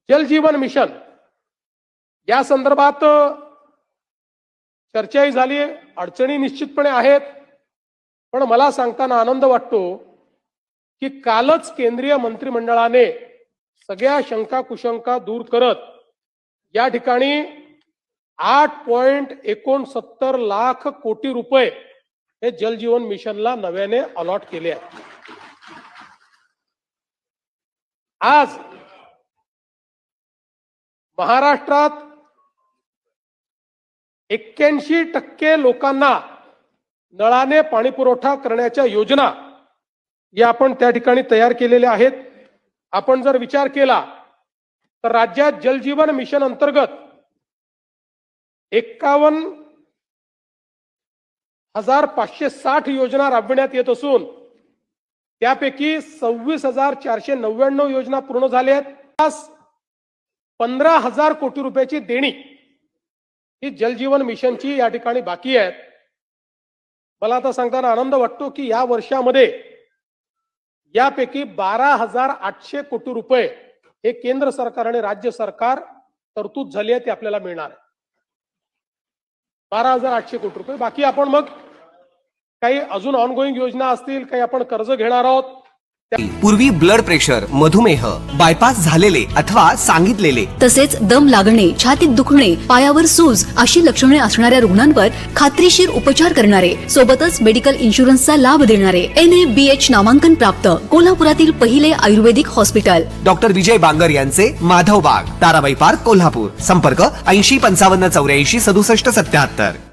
जल जीवन मिशन या संदर्भात चर्चाही झाली, अडचणी निश्चितपणे आहेत, पण मला सांगताना आनंद वाटतो की कालच केंद्रीय मंत्रिमंडळाने सगळ्या शंका कुशंका दूर करत या ठिकाणी 8.69 लाख कोटी रुपये हे जल जीवन मिशनला नव्याने अलॉट केले आहेत. आज महाराष्ट्रात 81% लोकांना नळाने पाणी पुरवठा करण्याच्या योजना या आपण त्या ठिकाणी तयार केलेल्या आहेत. आपण जर विचार केला तर राज्यात जल जीवन मिशन अंतर्गत 51,560 योजना राबविण्यात येत असून त्यापैकी 26,499 योजना पूर्ण झाल्या आहेत. 15,000 कोटी रुपयाची देणी ही जल जीवन मिशनची या ठिकाणी बाकी आहेत. मला आता सांगताना आनंद वाटतो की या वर्षामध्ये यापैकी 12,800 कोटी रुपये हे केंद्र सरकार आणि राज्य सरकार तरतूद झाली आहे, ते आपल्याला मिळणार आहे. 12,800 कोटी रुपये. बाकी आपण मग काही अजून ऑनगोईंग योजना असतील, काही आपण कर्ज घेणार आहोत. पूर्वी ब्लड प्रेशर, मधुमेह, बायपास झालेले अथवा सांगितलेले, तसेच दम लागणे, छातीत दुखणे, पायावर सूज अशी लक्षणे असणाऱ्या रुग्णांवर खात्रीशीर उपचार करणारे, सोबतच मेडिकल इन्शुरन्सचा लाभ देणारे NABH नामांकन प्राप्त कोल्हापुरातील पहिले आयुर्वेदिक हॉस्पिटल डॉक्टर विजय बांगर यांचे माधव बाग, ताराबाई पार्क, कोल्हापूर. संपर्क 80 55 84 67 77.